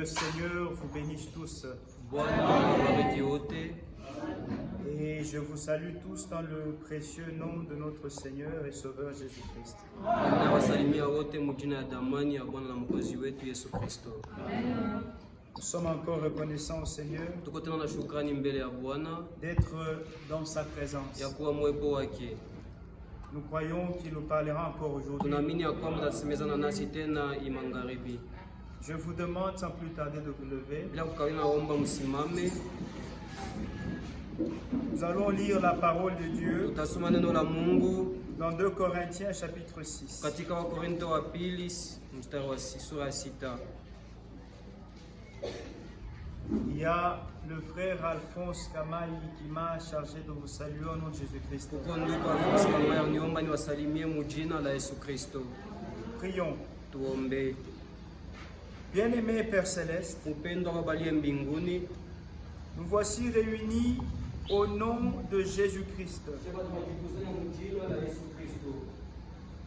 Seigneur vous bénisse tous. Et je vous salue tous dans le précieux nom de notre Seigneur et Sauveur Jésus-Christ. Nous sommes encore reconnaissants au Seigneur d'être dans sa présence. Nous croyons qu'il nous parlera encore aujourd'hui. Je vous demande sans plus tarder de vous lever. Nous allons lire la parole de Dieu dans 2 Corinthiens chapitre 6. Il y a le frère Alphonse Kamaï qui m'a chargé de vous saluer au nom de Jésus-Christ. Prions. Bien-aimé Père Céleste, nous voici réunis au nom de Jésus-Christ.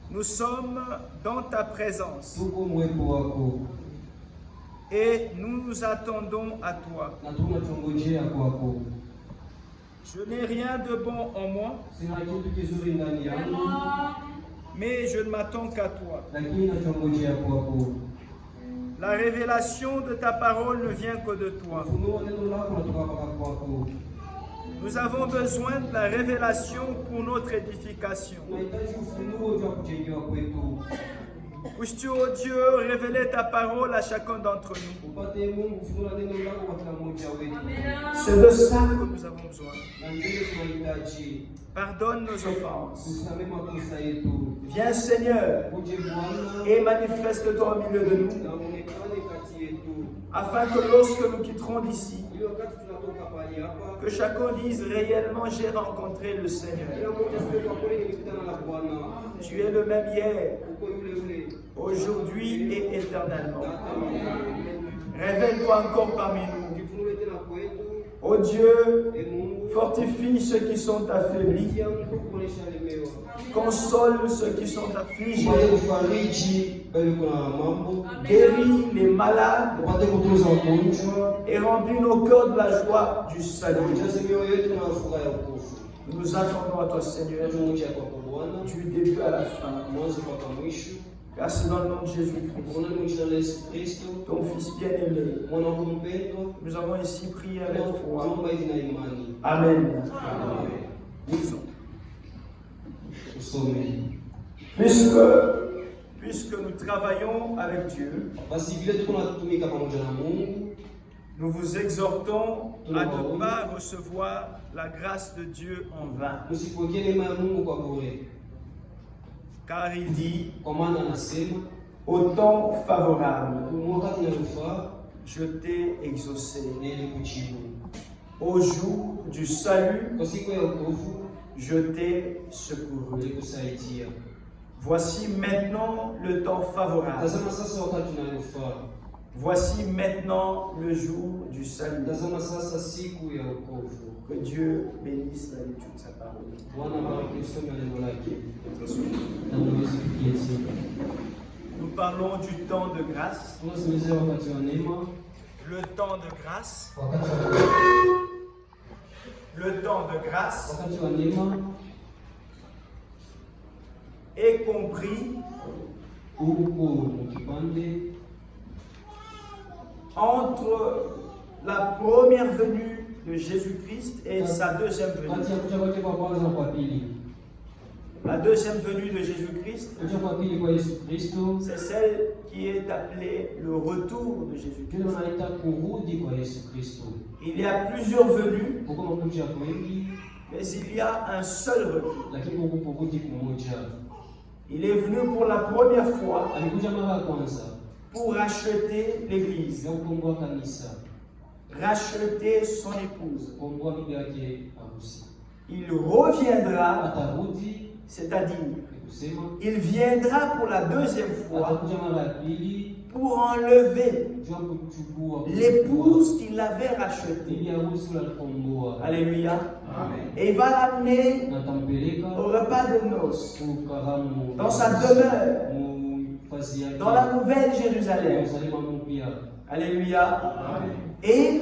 Nous sommes dans ta présence et nous nous attendons à toi. Je n'ai rien de bon en moi, mais je ne m'attends qu'à toi. La révélation de ta parole ne vient que de toi. Nous avons besoin de la révélation pour notre édification. Puisses-tu, ô Dieu, révéler ta parole à chacun d'entre nous. C'est de ça que nous avons besoin. Pardonne nos offenses. Viens, Seigneur, et manifeste-toi au milieu de nous, afin que lorsque nous quitterons d'ici, que chacun dise réellement: j'ai rencontré le Seigneur. Tu es le même hier, aujourd'hui et éternellement. Révèle-toi encore parmi nous. Ô Dieu, fortifie ceux qui sont affaiblis. Console ceux qui sont affligés. Guéris les malades et remplis nos cœurs de la joie du salut. Nous nous attendons à toi, Seigneur, du début à la fin. Car c'est dans le nom de Jésus-Christ, ton Fils bien-aimé, nous avons ici prié avec foi. Amen. Puisque nous travaillons avec Dieu, nous vous exhortons à ne pas recevoir la grâce de Dieu en vain. Car il dit, au temps favorable, je t'ai exaucé. Au jour du salut, je t'ai secouru. Voici maintenant le temps favorable. Voici maintenant le jour du salut. Que Dieu bénisse la lecture de sa parole. Nous parlons du temps de grâce. Le temps de grâce. Le temps de grâce est compris entre la première venue de Jésus-Christ et sa deuxième venue. La deuxième venue de Jésus-Christ, c'est celle qui est appelée le retour de Jésus-Christ. Il y a plusieurs venues, mais il y a un seul retour. Il est venu pour la première fois pour racheter l'Église, racheter son épouse. Il reviendra, c'est-à-dire, il viendra pour la deuxième fois pour enlever l'épouse qu'il avait rachetée. Alléluia. Et il va l'amener au repas de noces, dans sa demeure, dans la nouvelle Jérusalem. Alléluia. Et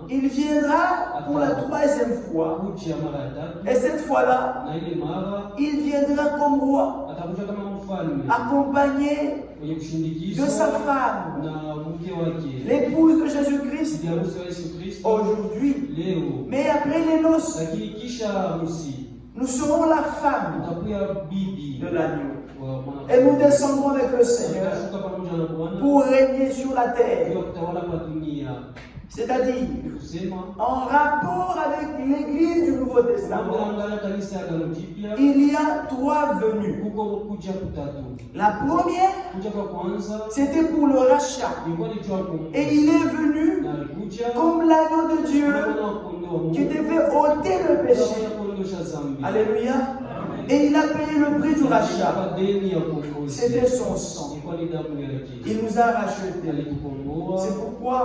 il viendra pour la 3e fois. Et cette fois-là, il viendra comme roi, accompagné de sa femme, l'épouse de Jésus-Christ, aujourd'hui. Mais après les noces, nous serons la femme de l'agneau. Et nous descendrons avec le Seigneur pour régner sur la terre. C'est-à-dire, en rapport avec l'Église du Nouveau Testament, il y a 3 venues. La première, c'était pour le rachat. Et il est venu comme l'agneau de Dieu qui devait ôter le péché. Alléluia. Et il a payé le prix du rachat. C'était son sang. Il nous a rachetés. C'est pourquoi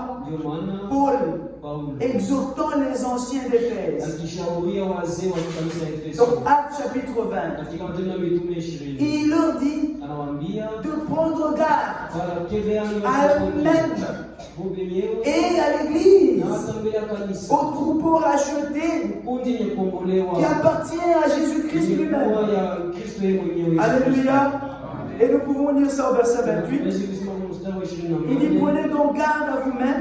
Paul, exhortant les anciens d'Éphèse, donc Actes chapitre 20, il leur dit de prendre garde à eux-mêmes et à l'Église, au troupeau racheté qui appartient à Jésus-Christ lui-même. Alléluia. Et nous pouvons lire ça au verset 28. Il dit, prenez donc garde à vous-même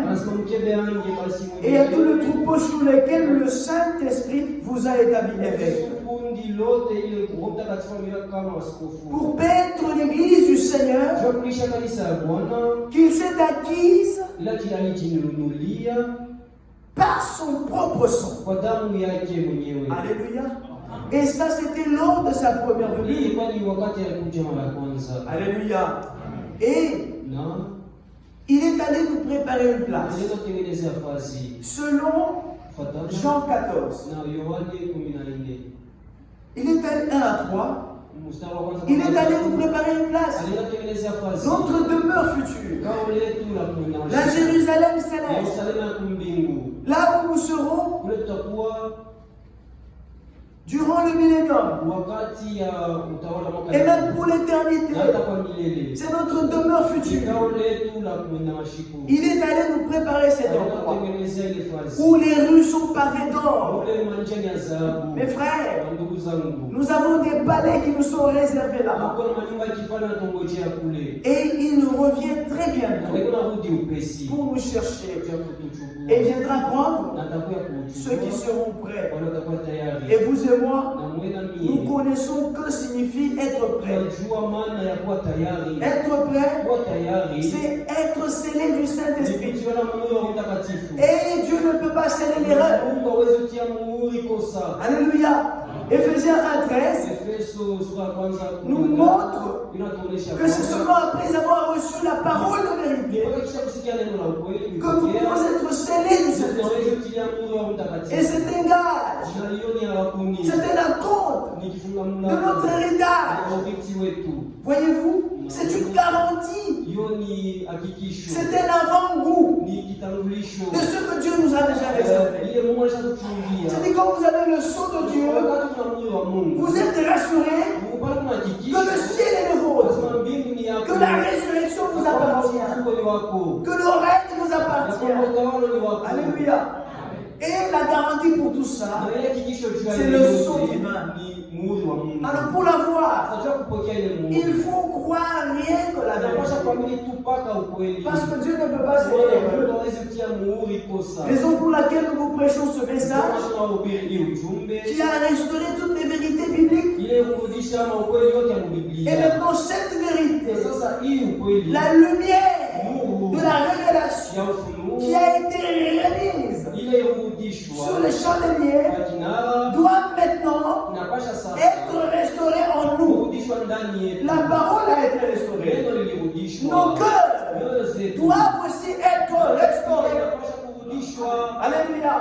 et à tout le troupeau sur lequel le Saint-Esprit vous a établi évêque, pour paître l'Église du Seigneur qu'il s'est acquise par son propre sang. Alléluia. Et ça, c'était lors de sa première venue. Alléluia. Et il est allé nous préparer une place. Selon Jean 14. Il est allé 1 à 3. Il est allé nous préparer une place. Notre demeure future. La Jérusalem céleste. Là où nous serons durant le millénium et même pour l'éternité. C'est notre demeure future. Il est allé nous préparer cet endroit où les rues sont pavées d'or. Mes frères, nous avons des palais qui nous sont réservés là-bas. Et il revient très bientôt pour nous chercher. Et il viendra prendre ceux qui seront prêts. Et vous et moi, nous connaissons que signifie être prêt. Être prêt, c'est être scellé du Saint-Esprit. Et Dieu ne peut pas sceller l'erreur. Alléluia. Éphésiens 1:13 nous montre que c'est seulement après avoir reçu la parole de vérité que nous pouvons être scellés du Saint-Esprit. Et c'est un gage, c'est un compte de notre héritage. Voyez-vous, c'est une garantie, c'est un avant-goût de ce que Dieu nous a déjà réservé. C'est-à-dire quand vous avez le sceau de Dieu, vous êtes rassurés que le ciel est le vôtre, que la résurrection vous appartient, que le règne vous appartient. Alléluia. Et la garantie pour tout ça, c'est le sceau divin. Alors pour l'avoir, il faut croire rien que la vérité. Parce que Dieu ne peut pas se raison pour laquelle nous vous prêchons ce message qui a restauré toutes les vérités bibliques. Et maintenant cette vérité, la lumière de la révélation qui a été remise sur les chandeliers doit maintenant être restaurée en nous. La parole a été restaurée. Nos cœurs doivent aussi être restaurés. Alléluia.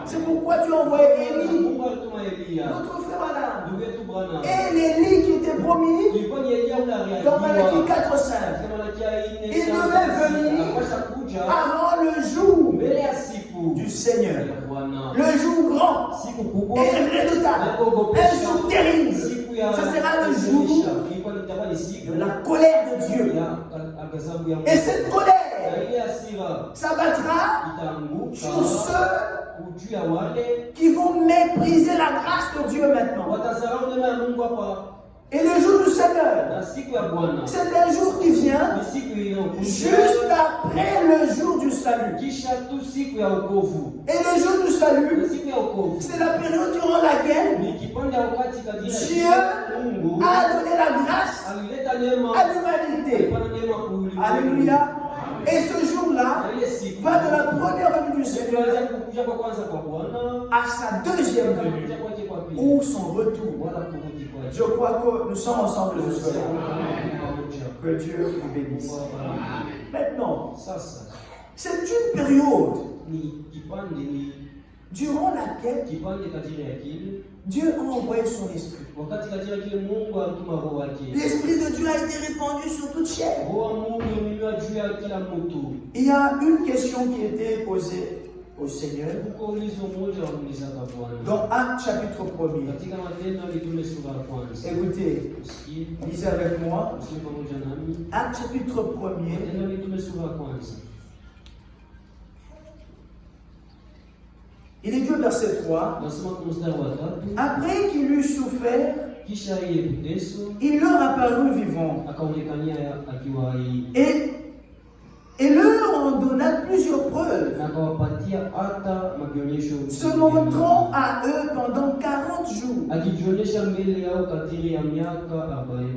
C'est pourquoi tu as envoyé Élie, notre frère Adam. Et l'Élie qui était promis dans Malachie 4:5. Il devait venir avant le jour du Seigneur. Le jour grand et redoutable. Un jour terrible. Ça sera le jour de la colère de Dieu. Et cette colère s'abattra sur ceux qui vont mépriser la grâce de Dieu maintenant. Et le jour du Seigneur, c'est un jour qui vient juste après le jour du salut. Et le jour du salut, c'est la période durant laquelle Dieu a donné la grâce à l'humanité. Alléluia. Et ce jour-là va de la première venue du Seigneur à sa deuxième venue ou son retour. Je crois que nous sommes ensemble ce soir. Que Dieu vous bénisse. Maintenant, c'est une période durant laquelle Dieu a envoyé son esprit. L'esprit de Dieu a été répandu sur toute chair. Il y a une question qui a été posée au Seigneur dans Actes chapitre 1er. Écoutez, lisez avec moi. Actes chapitre 1er. Il est dit au verset 3. Après qu'il eut souffert, il leur apparut vivant. Et leur en donna plusieurs preuves, se montrant à eux pendant 40 jours,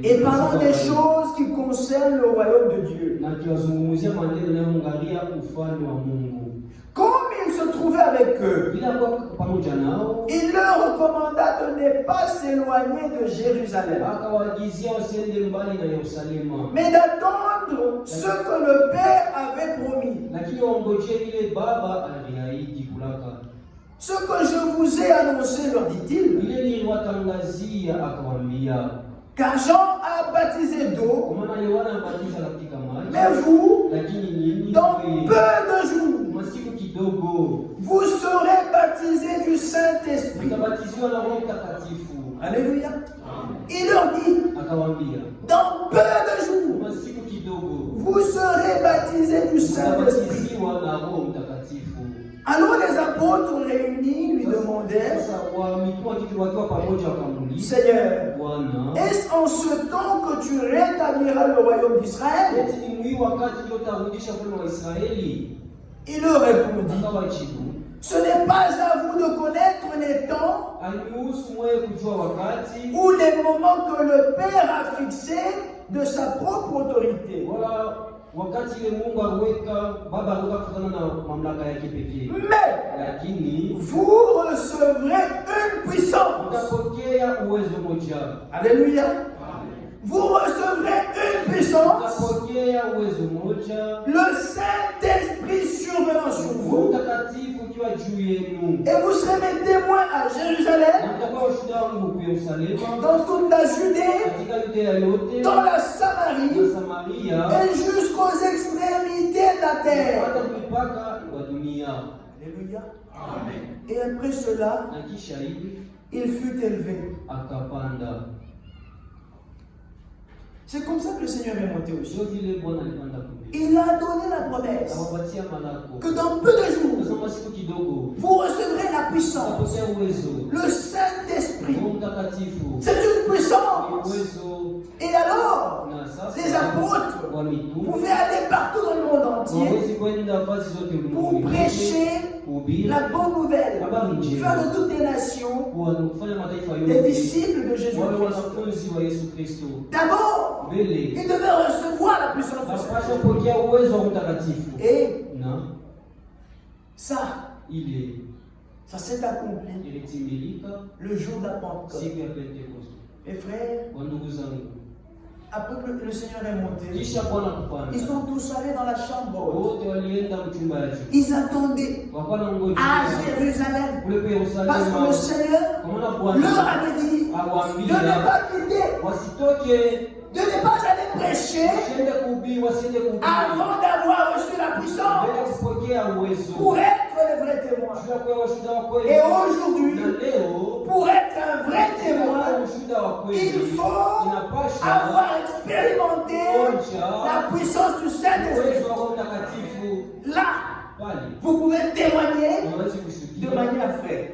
et parlant des choses qui concernent le royaume de Dieu. Comme il se trouvait avec eux, il leur recommanda de ne pas s'éloigner de Jérusalem, mais d'attendre ce que le Père avait promis. Ce que je vous ai annoncé, leur dit-il, car Jean a baptisé d'eau, mais vous, dans peu de jours, vous serez baptisés du Saint-Esprit. Alléluia. Il leur dit, dans peu de jours, vous serez baptisés du Saint-Esprit. Alors les apôtres réunis lui demandèrent, Seigneur, est-ce en ce temps que tu rétabliras le royaume d'Israël? Il leur répondit, ce n'est pas à vous de connaître les temps ou les moments que le Père a fixés de sa propre autorité. Mais vous recevrez une puissance. Alléluia. Vous recevrez une puissance, le Saint-Esprit survenant sur vous, et vous serez mes témoins à Jérusalem, dans toute la Judée, dans la Samarie, et jusqu'aux extrémités de la terre. Alléluia. Et après cela, il fut élevé. C'est comme ça que le Seigneur est monté aussi. Il a donné la promesse que dans peu de jours, vous recevrez la puissance, le Saint-Esprit. C'est une puissance. Et alors, les apôtres pouvaient aller partout dans le monde entier pour prêcher la bonne nouvelle, faire de toutes les nations des disciples de Jésus-Christ. D'abord, ils devaient recevoir la puissance du Saint-Esprit. Et ça s'est accompli le jour de la Pentecôte. Mes frères, après que le Seigneur est monté, ils sont tous allés dans la chambre haute. Ils attendaient à Jérusalem. Parce que le Seigneur leur avait dit de ne pas quitter, de ne pas aller prêcher avant d'avoir reçu la puissance pour être les vrais témoins. Et aujourd'hui, pour être un vrai témoin, il faut avoir expérimenté la puissance du Saint-Esprit. Là, vous pouvez témoigner de manière vraie.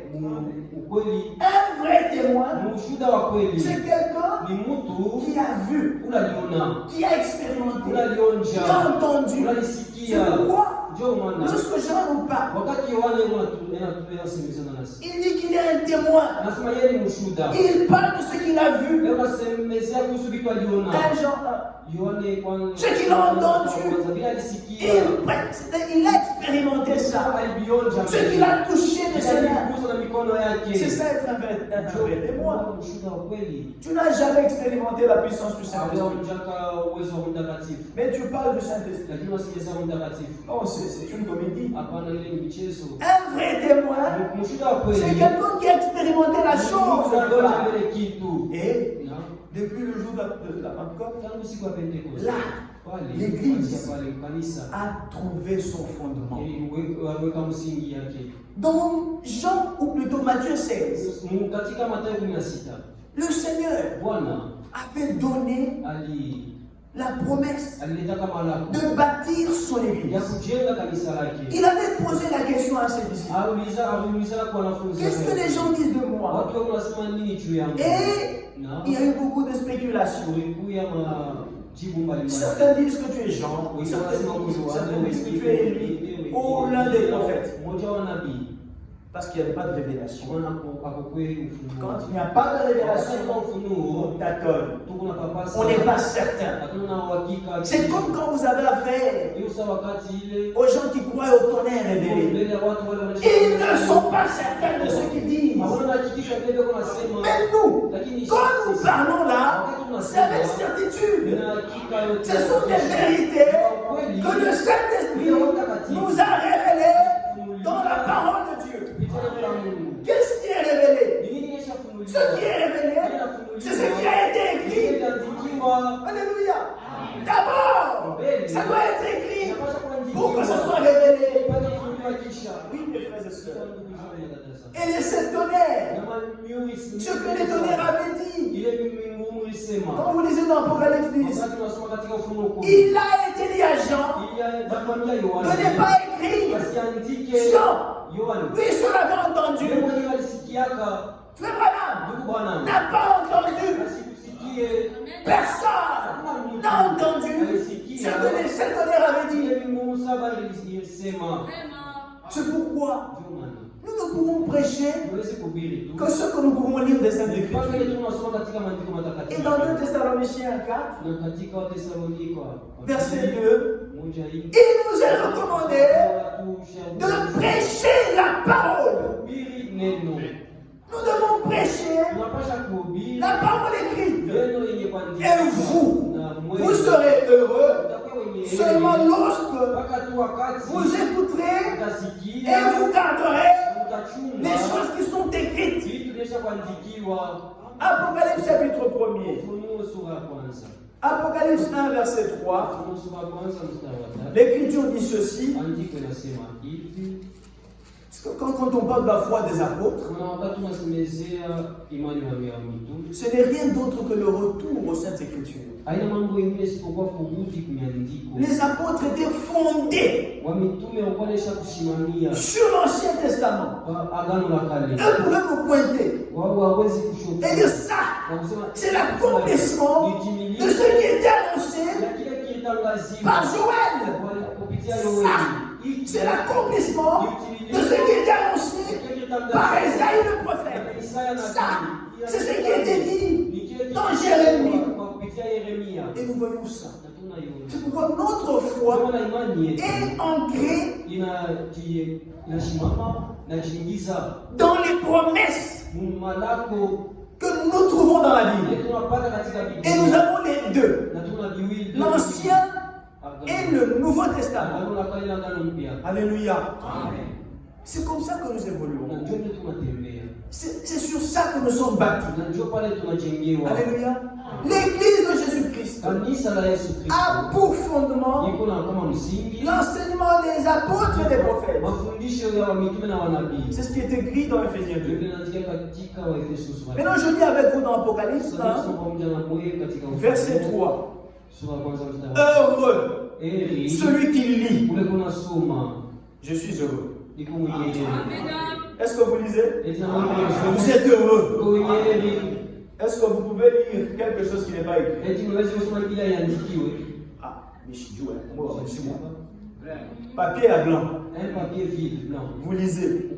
Un vrai témoin, c'est quelqu'un qui a vu, qui a expérimenté, qui a entendu. C'est pourquoi, lorsque Jean nous parle, il dit qu'il est un témoin. Il parle de ce qu'il a vu. Dans Jean 1. Ce qu'il a entendu. Il a expérimenté ça. Ce qu'il a touché de ses mains. C'est ça être un vrai témoin. Tu n'as jamais expérimenté la puissance du Saint-Esprit. Mais tu parles du Saint-Esprit. Oh, c'est une comédie. Un vrai témoin, c'est quelqu'un qui a expérimenté la chose. Et depuis le jour de la Pentecôte, là, l'Église a trouvé son fondement. Dans Jean, ou plutôt Matthieu 16, le Seigneur avait donné la promesse de bâtir son Église. Il avait posé la question à ses disciples. Qu'est-ce que les gens disent de moi? Et il y a eu beaucoup de spéculations. Certains disent que tu es Jean, certains disent que tu es Élie, ou l'un des prophètes. Parce qu'il n'y avait pas de révélation. Quand il n'y a pas de révélation, on tâtonne. On n'est pas certain. C'est comme quand vous avez affaire aux gens qui croient au tonnerre révélé. Ils ne sont pas certains de ce qu'ils disent. Mais nous, quand nous parlons là, c'est avec certitude. Ce sont des vérités que le Saint-Esprit nous a révélées dans la parole de Dieu. Qu'est-ce qui est révélé? Ce qui est révélé, c'est ce qui a été écrit. Alléluia. D'abord, ça doit être écrit pour que ce soit révélé. Oui, mes frères et sœurs. Et les sept tonnerres, ce que les tonnerres avaient dit, quand vous lisez dans Apocalypse 10, il a été dit à Jean de ne pas écrire Jean. Oui, je l'avais entendu. Frère Branham n'a pas entendu. Personne n'a entendu ce que les sept tonnerres avaient dit. C'est pourquoi nous ne pouvons prêcher que ce que nous pouvons lire des Saintes Écritures. Et dans 2 Thessaloniciens 4, verset 2, il nous est recommandé de prêcher la parole. Nous devons prêcher la parole écrite. Et vous serez heureux seulement lorsque vous écouterez et vous garderez les choses qui sont écrites. Apocalypse chapitre 1er. Apocalypse 1 verset 3. L'Écriture dit ceci. Quand on parle de la foi des apôtres, ce n'est rien d'autre que le retour aux Saintes Écritures. Les apôtres étaient fondés sur l'Ancien Testament. Eux pouvaient vous pointer et dire ça, c'est l'accomplissement de ce qui était annoncé par Joël. Ça, c'est l'accomplissement de ce qui était annoncé par Esaïe le prophète. Ça, c'est ce qui était dit dans Jérémie. Et nous voyons ça. C'est pourquoi notre foi est ancrée dans les promesses que nous trouvons dans la Bible. Et nous avons les deux, l'Ancien et le Nouveau Testament. Alléluia. C'est comme ça que nous évoluons. C'est sur ça que nous sommes bâtis. Alléluia. L'Église de Jésus-Christ Jésus-Christ a pour fondement l'enseignement des apôtres et des prophètes. C'est ce qui est écrit dans Ephésiens 2. Maintenant, je lis avec vous dans Apocalypse 1, verset 3. Heureux celui qui lit. Je suis heureux. Est-ce que vous lisez? Vous êtes heureux. Est-ce que vous pouvez lire quelque chose qui n'est pas écrit? Ah, mais je dis ouais. Papier à blanc. Un papier vide, blanc. Vous lisez.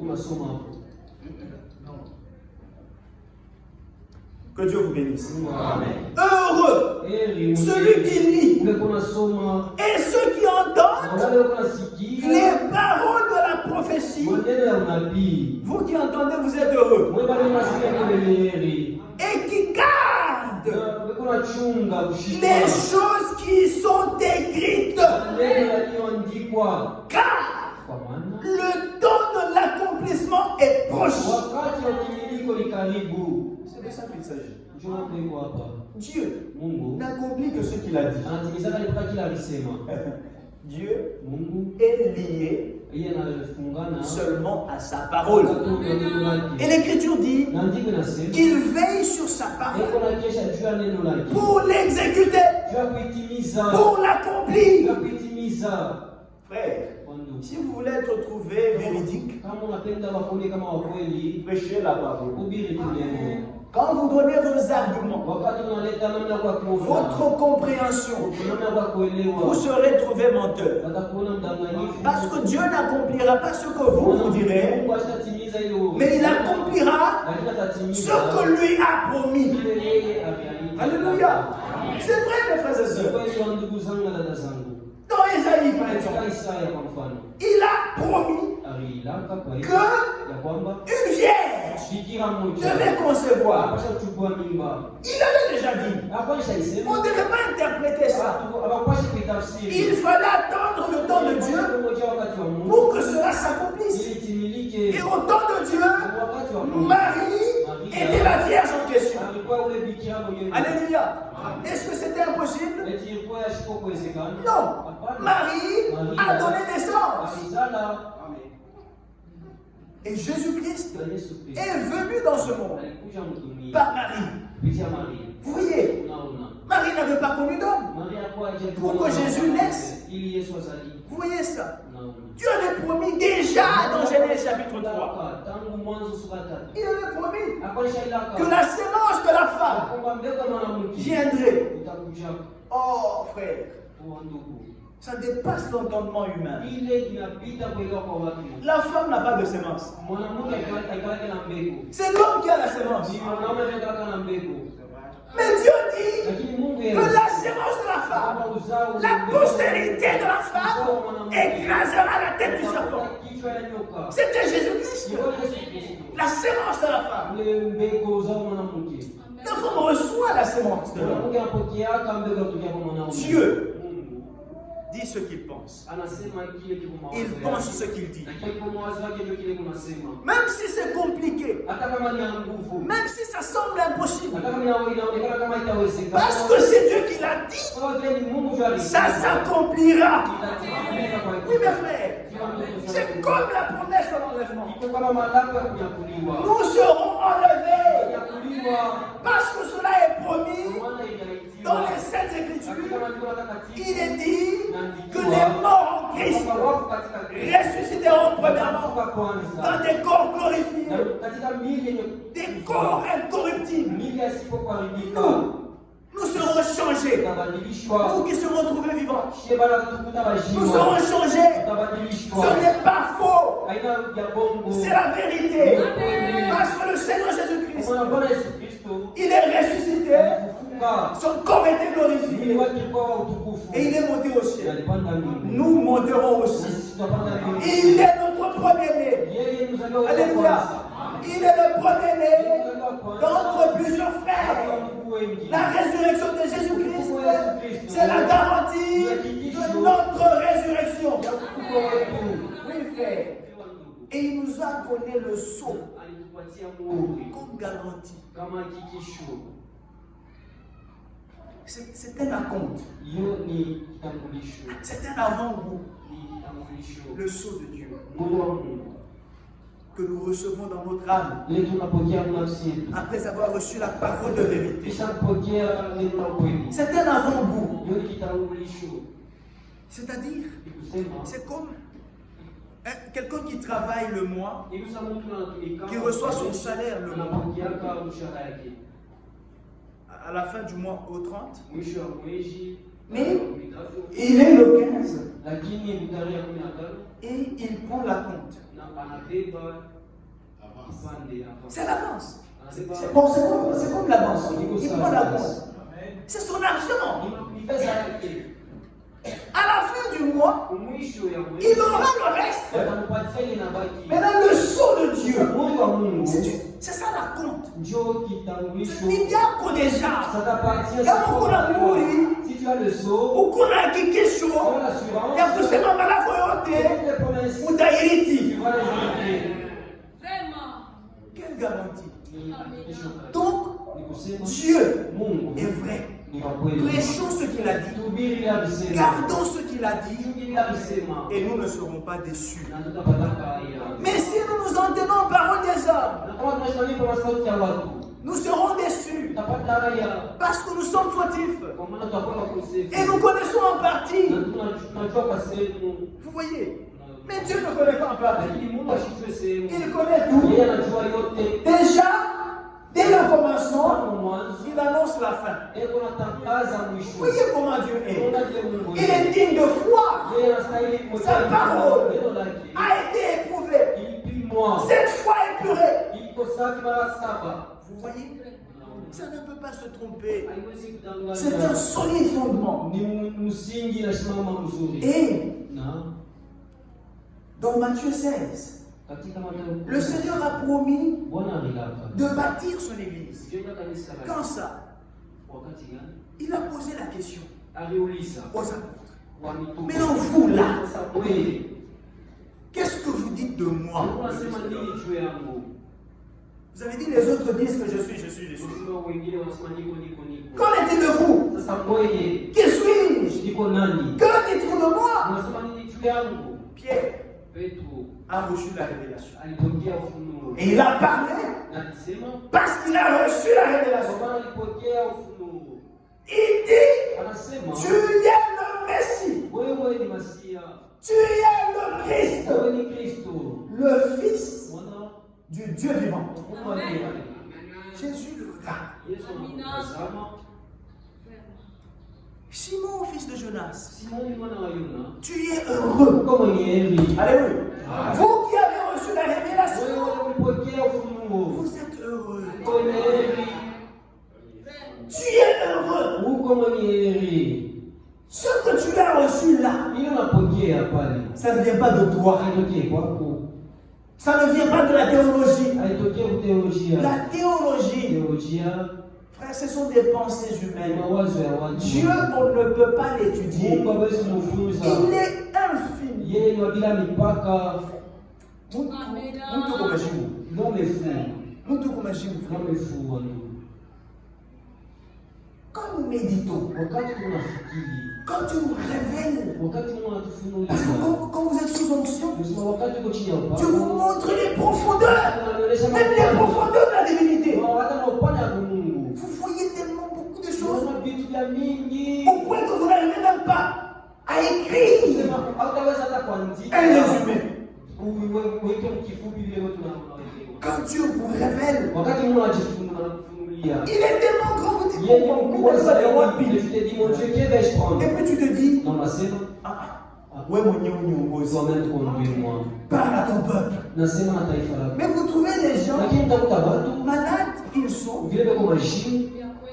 Que Dieu vous bénisse. Amen. Heureux celui qui lit et ceux qui entendent les paroles de la prophétie. Vous qui entendez, vous êtes heureux. Et qui gardent les choses qui sont écrites. Car le temps de l'accomplissement est proche. C'est de ça qu'il s'agit. Dieu n'accomplit que ce qu'il a dit. Dieu est lié seulement à sa parole. Et l'Écriture dit qu'il veille sur sa parole pour l'exécuter, pour l'accomplir. Frère, si vous voulez être trouvé véridique, prêchez la parole. Quand vous donnez vos arguments, votre compréhension, vous serez trouvé menteur. Parce que Dieu n'accomplira pas ce que vous direz, mais il accomplira ce que lui a promis. Alléluia. C'est vrai, mes frères et sœurs. Dans Ésaïe, par exemple, il a promis qu'une vierge devait concevoir. Il avait déjà dit. On ne devait pas interpréter ça. Il fallait attendre le temps de Dieu pour que cela s'accomplisse. Et au temps de Dieu, Marie était la vierge en question. Alléluia. Est-ce que c'était impossible? Non. Marie a donné naissance. Et Jésus-Christ est venu dans ce monde par Marie. Vous voyez, Marie n'avait pas connu d'homme pour que Jésus naisse. Vous voyez ça? Dieu avait promis déjà dans Genèse chapitre 3. Il avait promis que la sémence de la femme viendrait. Oh frère, ça dépasse l'entendement humain. La femme n'a pas de sémence. C'est l'homme qui a la sémence. Mais Dieu dit que la sémence de la femme, la postérité de la femme, écrasera la tête du serpent. C'était Jésus-Christ. La sémence de la femme. La femme reçoit la sémence de l'homme. Dieu dit ce qu'il pense. Il pense ce qu'il dit. Même si c'est compliqué, même si ça semble impossible, parce que c'est Dieu qui l'a dit, ça s'accomplira. Oui, mes frères, c'est comme la promesse de l'enlèvement. Nous serons enlevés parce que cela est promis dans les Saintes Écritures. Il est dit que les morts en Christ ressusciteront premièrement dans des corps glorifiés, des corps incorruptibles. Nous serons changés. Nous qui serons trouvés vivants, nous serons changés. Ce n'est pas faux. C'est la vérité. Parce que le Seigneur Jésus-Christ, il est ressuscité. Son corps était glorifié. Et il est monté au ciel. Nous monterons aussi. Il est notre premier-né. Alléluia. Il est le premier-né d'entre plusieurs frères. La résurrection de Jésus-Christ, c'est la garantie de notre résurrection. Oui, frère. Et il nous a donné le sceau comme garantie. C'est un acompte. Hiyo ni kitambulisho. C'est un avant-goût. Ni kitambulisho. Le sceau de Dieu Mungu wa Mungu. que nous recevons dans notre âme Ile tunapokea nafsi yetu. après avoir reçu la parole de vérité. Kisha kupokea neno la kweli. C'est un avant-goût. Hiyo ni kitambulisho. C'est-à-dire, Ni kusema c'est comme quelqu'un qui travaille le mois, hivi sasa mtu anatumika qui reçoit son salaire le mois. anapokeaka mshahara yake. À la fin du mois, au 30, Mwisho wa mwezi mais il est le 15 lakini tarehe 15 et il prend la compte. na anabeba upande hapa. C'est l'avance. Anabeba C'est comme l'avance. Il prend la compte. C'est son argent. ni pesa yake. À la fin du mois, Mwisho ya mwezi il aura le reste. atampatia ile inabaki. Maintenant, le sceau de Dieu, Mungu wa Mungu c'est ça la compte. njoo kitambulisho. Il y a déjà. Ça t'appartient. Kama kuna muhuri, Si tu as le sceau, ukuna hakikisho tu as l'assurance. ya kusema malako yote Les promesses, tu utairiti. vas les honorer. Quelle garantie? Ni hakikisho. Donc, Ni kusema Dieu Mungu est vrai. ni wa kweli. Prêchons ce qu'il a dit. Tuhubiri ile alisema. Gardons ce qu'il a dit. Tuhubiri ile alisema. Et nous ne serons pas déçus. Na tutapata haya. Mais si nous nous en tenons aux paroles des hommes, Na kama tunashikana kwa sauti ya watu, nous serons déçus. tutapata haya. Parce que nous sommes fautifs. Kwa maana tutakuwa kusefu. Et nous connaissons en partie. Na tunajua kwa sehemu. Vous voyez? Mais Dieu ne connaît pas en partie. Lakini Mungu ashitwe sehemu. Il connaît tout. Yeye anajua yote. Déjà, dès le commencement, Kwa mwanzo, il annonce la fin. eko natangaza Vous mwisho. voyez comment Dieu est. Unaona vile Mungu Il est digne de foi. yeye anastahili Sa parole neno lake. a été éprouvée. Ilipimwa. Cette foi épurée. Iko safi mara 7. Vous voyez? Ça ne peut pas se tromper. Haiwezi kudanganya. C'est un solide fondement. Ni msingi na simama mzuri. Et Na dans Matthieu 16, katika Mathayo, le Seigneur a promis Bwana alilapa. de bâtir son église. Jenga kanisa lake. Quand ça? Wakati gani? Il a posé la question Aliuliza aux apôtres. wa mitume. Maintenant, vous là, Sasa wewe, qu'est-ce que vous dites de moi? unasema nini juu yangu? Vous avez dit les autres disent que je suis. Unasema wengine wanasema niko. Qu'en est-il de vous? Sasa wewe, Qui suis-je? niko nani? Que dites-vous de moi? Unasema nini juu yangu? Pierre Petro a reçu la révélation. alipokea ufunuo. Et il a parlé Na alisema parce qu'il a reçu la kwa révélation. maana alipokea ufunuo. Il dit, Anasema tu es le Messie. wewe ni Masia. Tu es le Christ. Wewe ni Kristo. Le Fils Mwana du Dieu vivant. wa Mungu aliye hai. Jésus le regarde. Yesu anamtazama. Simon, fils de Jonas, Simoni mwana wa Yona, tu es heureux. uko mwenye heri. Alléluia. Vous qui avez reçu la révélation, Wewe ulipokea ufunuo. vous êtes heureux. Uko mwenye heri. Tu es heureux. Uko mwenye heri. Ce que tu as reçu là, Ile unapokea pale. ça ne vient pas de toi. Haitokei kwako. Ça ne vient pas de la théologie. Haitokei kuteolojia. La théologie, Teolojia frère, ce sont des pensées ni humaines. mawazo ya watu. Dieu, on ne peut pas l'étudier. Mungu hawezi kumfunza. Il est infini. Yeye ni wa bila mipaka. Mtu kumeshimu. L'homme est fou. Mtu kumeshimu. L'homme est fou wa ndugu. Quand nous méditons, Wakati tunafikiri, quand tu nous révèles, wakati Mungu parce que anatufunulia, quand vous êtes sous onction, tunasema wakati uko chini ya Dieu vous upako, montre les profondeurs, anaonyesha même les profondeurs de la divinité. hata na upana wa Mungu. Vous voyez tellement beaucoup de choses Tunaona vitu vya mingi. au point que vous n'arrivez même pas à écrire Sema hautaweza hata kuandika. un résumé. Uweke mkifupi vile watu wanaelewa. Quand Dieu vous révèle, Wakati Mungu anajifunulia, il est tellement grand, vous dites, yeye ni oh, mkubwa mais sana. tu vas Je te dis mon Dieu, que vais-je prendre? et puis tu te dis, Na unasema ouais, mon Dieu, uwezo wa Mungu conduire moi. parle à ton peuple. Nasema na taifa lako. Mais vous trouvez des gens Lakini utakuta watu malades, ils sont vile beko mashini,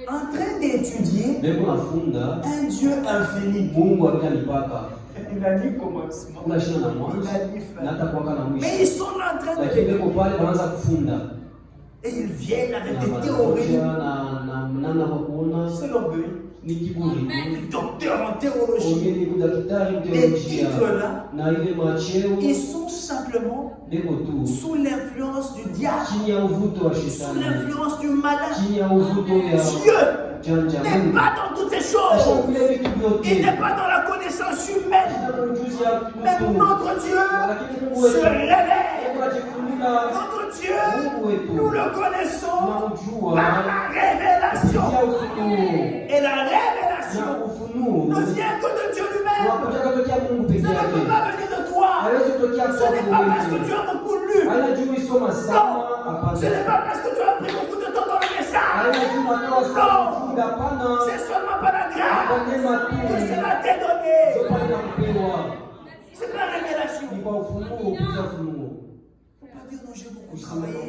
en train d'étudier beko nafunda un Dieu infini. Mungu wa bila mipaka. Il a dit commencement. Kuna shina na Il mwanzo a dit na fin. hata kuwaka na Mais mwisho. ils sont en train de Lakini l'étudier. beko pale wanaanza kufunda. Et ils viennent avec Na des théories. na namna kwa kuona C'est l'orgueil. ni kiburi. Les docteurs en théologie, Ongeni kudaktari les teolojia titres là, na ile macheo ils sont simplement beko tu sous l'influence du diable, chini ya uvuto wa sous shetani, l'influence du malin. chini ya uvuto ya Dieu n'est pas dans toutes ces choses. Il n'est pas dans la connaissance humaine. Mais notre Dieu se révèle. Notre Dieu, nous le connaissons par la révélation. Et la révélation ne vient que de Dieu lui-même. Ça ne peut pas venir de toi. Ce n'est pas parce que tu as beaucoup lu. Non, ce n'est pas parce que tu as pris beaucoup de temps dans le message. Non, c'est seulement par la grâce que cela t'est donné. C'est la révélation. Il ne faut pas dire non, j'ai beaucoup travaillé.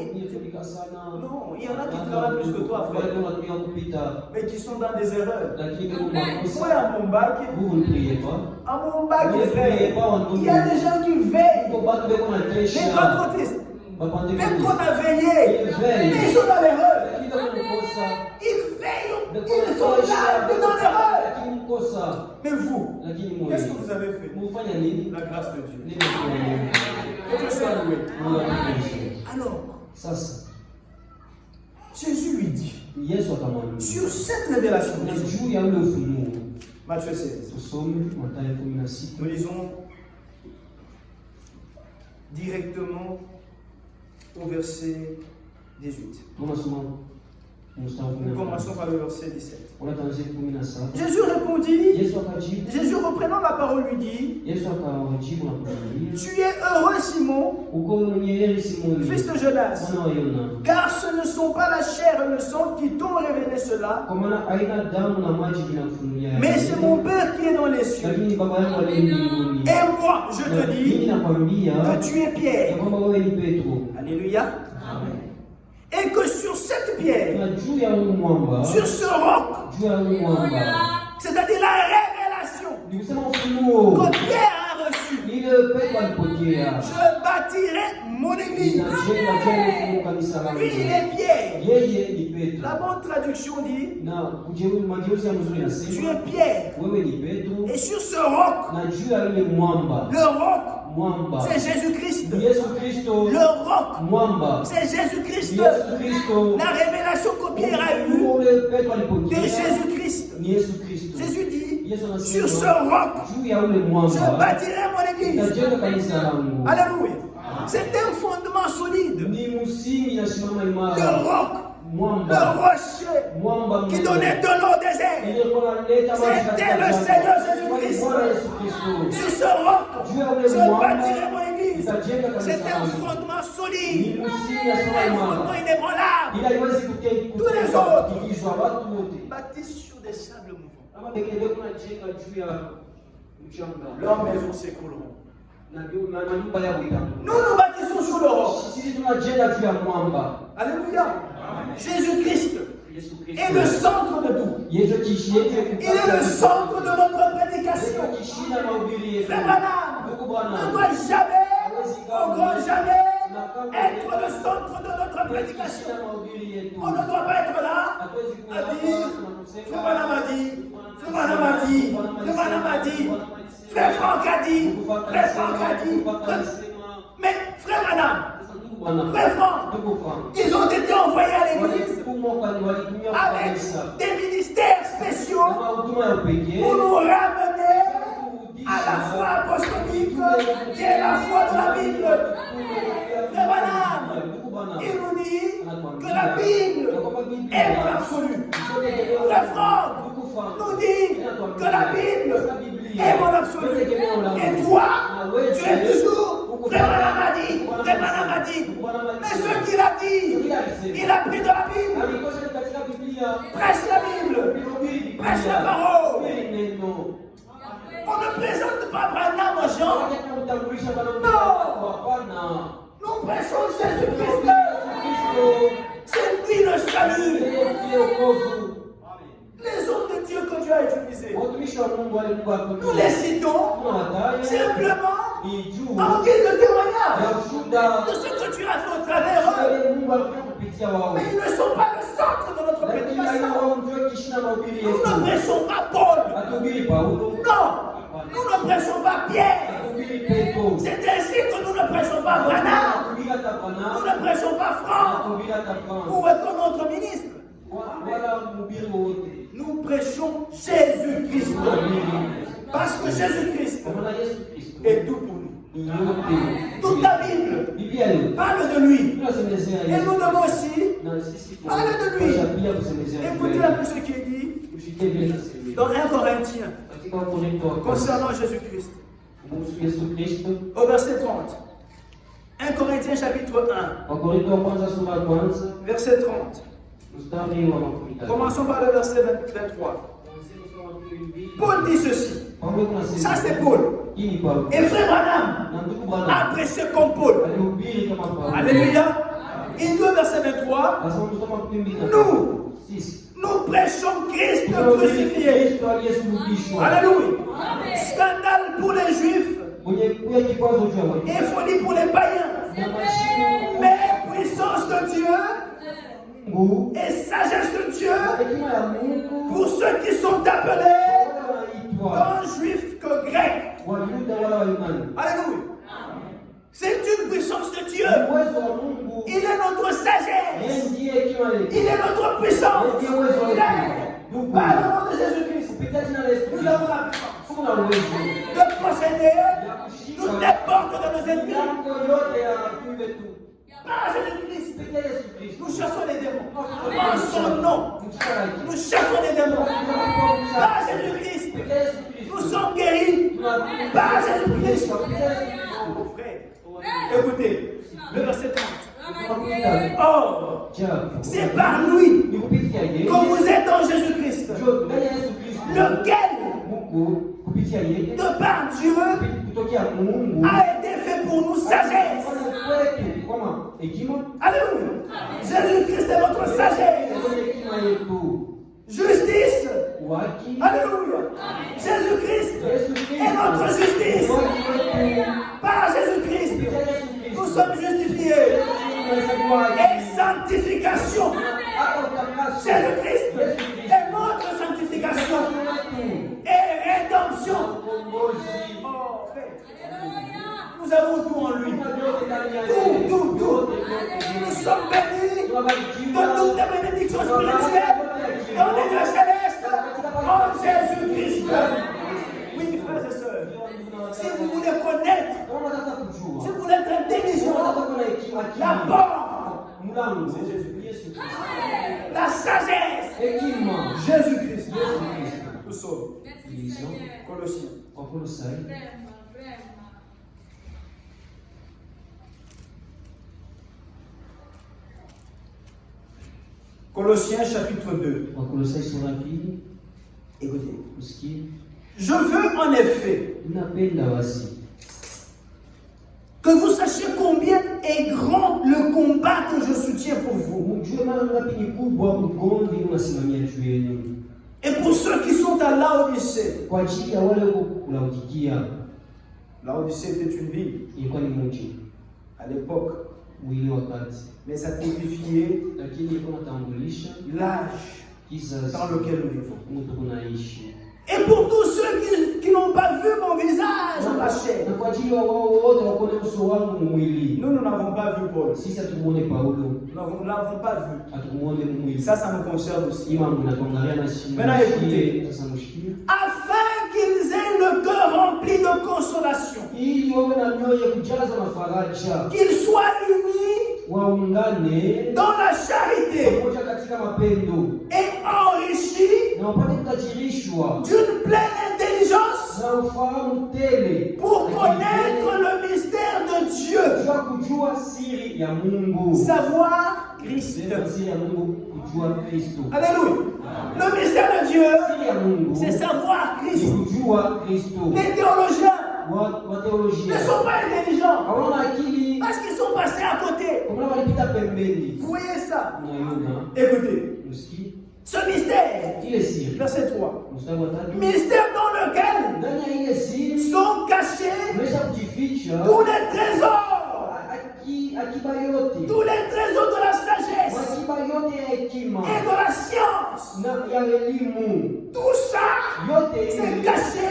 Non, il y en a qui travaillent plus que toi, frère, mais qui sont dans des erreurs. Moi, à mon bac, frère, il y a des gens qui veillent. Les patriotistes, même qu'on a veillé, ils sont dans l'erreur. Ils veillent, ils sont là, dans l'erreur. Mais vous, qu'est-ce que vous avez fait? La grâce de Dieu. Que Dieu soit loué. Alors, Jésus lui dit, sur cette révélation, Matthieu 16, nous lisons directement au verset 18. Nous commençons par le verset 17. Jésus répondit, Jésus reprenant la parole lui dit, tu es heureux Simon, fils de Jonas, car ce ne sont pas la chair et le sang qui t'ont révélé cela, mais c'est mon Père qui est dans les cieux. Et moi, je te dis que tu es Pierre. Alléluia. Et que sur cette pierre, sur ce roc, c'est-à-dire la révélation que Pierre a reçue, je bâtirai mon église. Lui, il est Pierre. La bonne traduction dit, tu es Pierre. Et sur ce roc, le roc, c'est Jésus-Christ. Le roc, c'est Jésus-Christ. La révélation que Pierre a eue de Jésus-Christ. Jésus dit, sur ce roc, je bâtirai mon église. Alléluia. C'est un fondement solide. Le roc, le rocher qui donnait de l'eau au désert, c'était le Seigneur Jésus-Christ. Sur ce roc, je bâtirai mon église. C'est un fondement solide, un fondement inébranlable. Tous les autres bâtissent sur des sables mouvants. Leurs maisons s'écrouleront. Nous nous bâtissons sur le roc. Alléluia. Jésus-Christ est le centre de tout. Il est le centre de notre prédication. Frère Branham, on ne doit jamais, au grand jamais, être le centre de notre prédication. On ne doit pas être là à dire, Frère Branham a dit, Frère Branham a dit, Frère Branham a dit, Frère Franck a dit, Frère Franck a dit. Mais Frère Branham, Frère Franck, ils ont été envoyés à l'église avec des ministères spéciaux pour nous ramener à la foi apostolique qui est la foi de la Bible. Frère Branham, il nous dit que la Bible est mon absolu. Frère Franck nous dit que la Bible est mon absolu. Et toi, tu es toujours Frère Branham a dit, Frère Branham a dit. Mais ce qu'il a dit, il a pris de la Bible. Prêche la Bible. Prêche la parole. On ne présente pas Branham aux gens. Non. Nous prêchons Jésus-Christ. C'est lui le salut. Les hommes de Dieu que Dieu a utilisés, nous les citons simplement en guise de témoignage de ce que tu as fait au travers eux. Mais ils ne sont pas le centre de notre prédication. Nous ne prêchons pas Paul. Non, nous ne prêchons pas Pierre. C'est ainsi que nous ne prêchons pas Branham. Nous ne prêchons pas Franck. Où est notre ministre? prêchons Jésus-Christ. Parce que Jésus-Christ est tout pour nous. Toute la Bible parle de lui. Et nous devons aussi parler de lui. Écoutez un peu ce qui est dit dans 1 Corinthiens concernant Jésus-Christ. Au verset 30. 1 Corinthiens chapitre 1. Verset 30. Commençons par le verset 23. Paul dit ceci. Ça c'est Paul. Et frère Branham a prêché comme Paul. Alléluia. Il dit au verset 23. Nous prêchons Christ crucifié. Alléluia. Scandale pour les Juifs et folie pour les païens. Mais puissance de Dieu et sagesse de Dieu pour ceux qui sont appelés tant juifs que grecs. Alléluia. C'est une puissance de Dieu. Il est notre sagesse. Il est notre puissance. Par le nom de Jésus-Christ, nous avons la puissance de posséder toutes les portes de nos ennemis. Par Jésus-Christ, nous chassons les démons. En son nom, nous chassons les démons. Par Jésus-Christ, nous sommes guéris. Par Jésus-Christ. Mon frère, écoutez, le verset 30. Or, c'est par lui que vous êtes en Jésus-Christ, lequel, de par Dieu, a été fait pour nous sagesse. Alléluia. Jésus-Christ est notre sagesse. Justice. Alléluia. Jésus-Christ est notre justice. Par Jésus-Christ, nous sommes justifiés. Et sanctification. Jésus-Christ est notre sanctification. Et rédemption. Oh, frère. Nous avons tout en lui. Tout. Nous sommes bénis de toutes les bénédictions spirituelles dans les lieux célestes en Jésus-Christ. Oui, frères et sœurs, si vous voulez connaître, si vous voulez être intelligent, la porte, c'est Jésus-Christ. La sagesse, Jésus-Christ. Nous sommes Colossiens. Colossiens chapitre 2. Écoutez. Je veux en effet que vous sachiez combien est grand le combat que je soutiens pour vous. Et pour ceux qui sont à Laodicée. Laodicée était une ville à l'époque. Mais ça typifiait l'âge dans lequel nous vivons. Et pour tous ceux qui n'ont pas vu mon visage en la chair, nous n'avons pas vu Paul. Nous n'avons pas vu. Ça nous concerne aussi. Maintenant écoutez. Afin qu'ils aient le cœur rempli de consolation, qu'ils soient unis dans la charité et enrichis d'une pleine intelligence pour connaître le mystère de Dieu, savoir Christ. Alléluia. Le mystère de Dieu, c'est savoir Christ. Les théologiens ne sont pas intelligents parce qu'ils sont passés à côté. Vous voyez ça? Écoutez. Ce mystère, verset 3, mystère dans lequel sont cachés tous les trésors, tous les trésors de la sagesse et de la science. Tout ça, c'est caché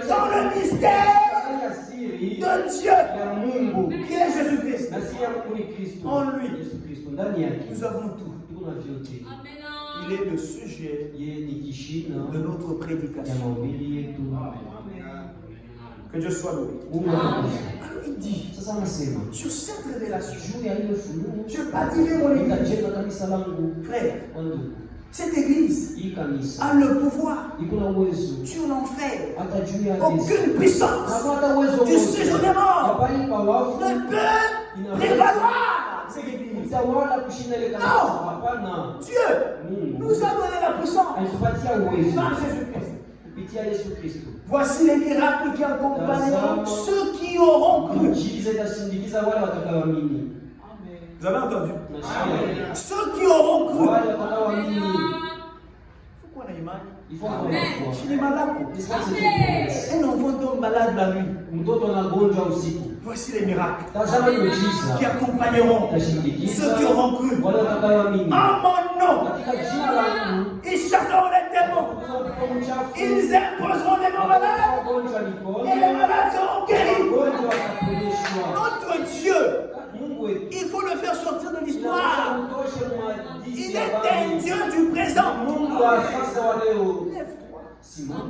dans le mystère asili de Dieu, ya Mungu qui est Jésus-Christ. na si ya Mungu ni Kristo. En lui, Yesu Kristo ndani yake nous avons tout. tuko na vyote. Il est le sujet Yeye ni kishina de notre ya prédication. mahubiri yetu. Que Dieu soit loué. Mungu atukuze. Alors il dit, Sasa anasema sur cette révélation, juu ya ile funuo je bâtirai mon église. nitajenga kanisa langu. Frère, Wandugu, cette église hii kanisa a le pouvoir iko na uwezo sur l'enfer. hata juu ya Aucune puissance hata uwezo du séjour des morts hapana pa wafu ne peut prévaloir cette église. itawala kushinda ile kanisa. Hapana, Dieu nous a donné la puissance alitupatia uwezo par Jésus-Christ. kupitia Yesu Kristo. Voici les miracles qui accompagneront ceux qui auront cru. Miujiza itasindikiza wale watakaoamini. Vous avez entendu? Nasikia Ceux qui auront cru. wale watakaoamini. Pourquoi on a imani? Il faut avoir la Je foi. suis malade. Un enfant tombe malade la nuit. Mtoto anagonjwa usiku. Voici les miracles Tazama miujiza qui accompagneront itasindikiza ceux qui auront cru. wale watakaoamini. En mon nom, Katika jina langu ils chasseront les démons. Ils imposeront les mains malades. wagonjwa Et mikono, les malades seront guéris. wagonjwa wataponyeshwa. Notre Dieu, Mungu wetu il faut le faire sortir de l'histoire. Mtoshe mwadisi Il ya est un Baba. Dieu du présent. Mungu wa sasa wa leo. Lève-toi. Simama.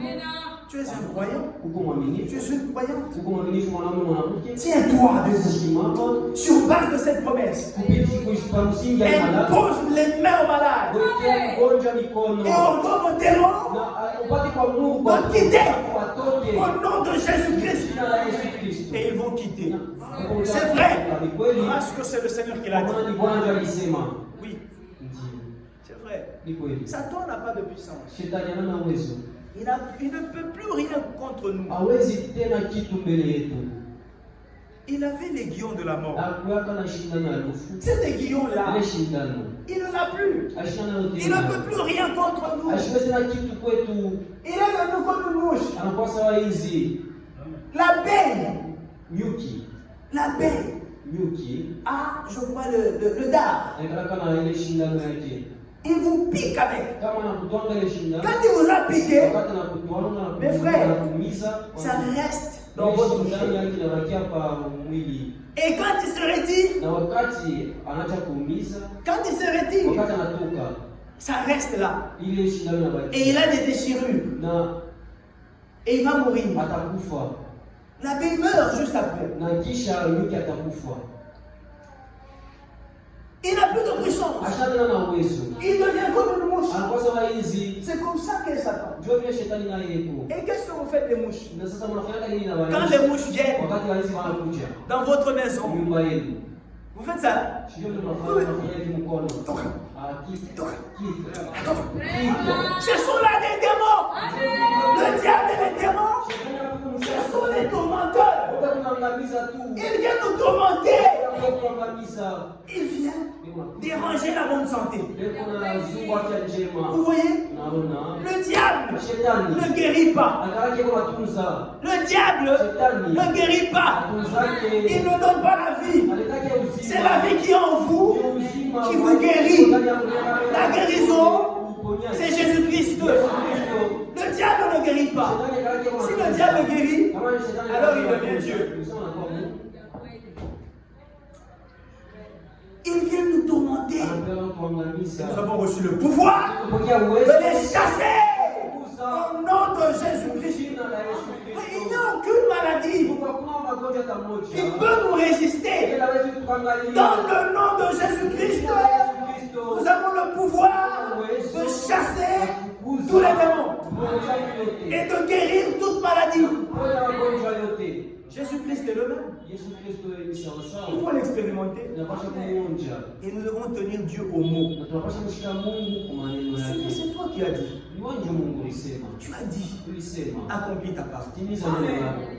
Tu es un croyant. Uko Tu mwaminifu. es une croyante. Uko mwaminifu mwanaume mwanamke. Tiens-toi debout. Simama. Sur base de cette promesse. Kupitia kwa msingi ya malaki. Impose les mains aux malades. Wekea mgonjwa mikono. Et ordonne aux démons Na upate kwa Mungu kwa de quitter. watoke. Au nom de Jésus-Christ. Jina la Yesu Kristo. Et ils vont quitter. Na- C'est vrai. Ni kweli. Parce que c'est le Seigneur qui l'a dit. Kama ni Bwana ndiye alisema. Oui, Ndiyo. c'est vrai. Ni kweli. Satan n'a pas de puissance. Shetani hana uwezo. Il ne peut plus rien contre nous. Hawezi tena kitu mbele yetu. Il avait les guillons de la mort. Hakuwaka na shindano ya lufu. Cet aiguillon-là, Ile shindano. il ne l'a plus. Ashindano yote. Il ne peut plus rien contre nous. Ashiwezi na kitu kwetu. Il est devenu comme une mouche. Anakuwa sawa hizi. L'abeille, Nyuki. l'abeille Nyuki. a, je crois, le dard. Anakalaka na ile shindano yake. Il vous pique avec. Kama anakutwanga ile shindano. Quand il vous a piqué, Wakati anakutwanga Mes frères, anakuumiza. ça reste dans Ile votre shindano vie. yake inabakia pa mwili. Et quand il se retire, Na wakati anaacha kuumiza, quand il se retire, wakati anatoka, ça reste là. ile shindano inabakia. Et il a des déchirures. Na Et il va mourir. atakufa. L'abeille meurt juste après. Na kisha nyuki atakufa. Il n'a plus de puissance. Ashana na uwezo. Il devient comme une mouche. Anakuwa sawa hizi. C'est comme ça qu'est Satan. Ndio vile shetani naye yuko. Et qu'est-ce que vous faites des mouches? Na sasa mnafanya nini na Quand wale? les mouches viennent Wakati wale wanakuja dans votre maison, nyumba yenu. vous faites ça. Sio vile mnafanya hivi mkono. Ce sont là des démons. Le diable et les démons, ce sont les tourmenteurs. Ils viennent nous tourmenter. Ils viennent déranger la bonne santé. Vous voyez? Le diable ne guérit pas. Le diable ne guérit pas. Il ne donne pas la vie. C'est la vie qui est en vous qui vous guérit. La guérison, c'est Jésus-Christ. Le diable ne guérit pas. Si le diable guérit, alors il devient Dieu. Ils viennent nous tourmenter. Nous avons reçu le pouvoir de les chasser au nom de Jésus-Christ. Il n'y a aucune maladie qui peut nous résister. Dans le nom de Jésus-Christ, nous avons le pouvoir de chasser tous les démons et de guérir toute maladie. Jésus-Christ est le même. Il faut l'expérimenter. Et nous devons tenir Dieu au mot. C'est toi qui as dit. Tu as dit. Accomplis ta part.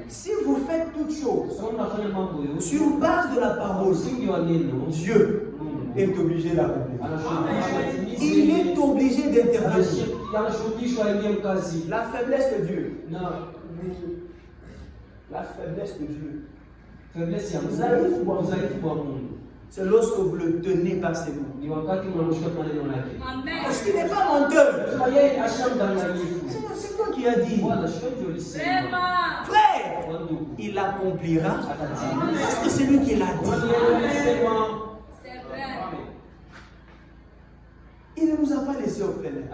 Si vous faites toutes choses sur base de la parole, Dieu est obligé d'accomplir. Il est obligé d'intervenir. La faiblesse de Dieu. La faiblesse de Dieu. C'est lorsque vous le tenez par ses mains. Parce qu'il n'est pas menteur. C'est toi qui as dit. Frère, il accomplira. Parce que c'est lui qui l'a dit. Il ne nous a pas laissé orphelins.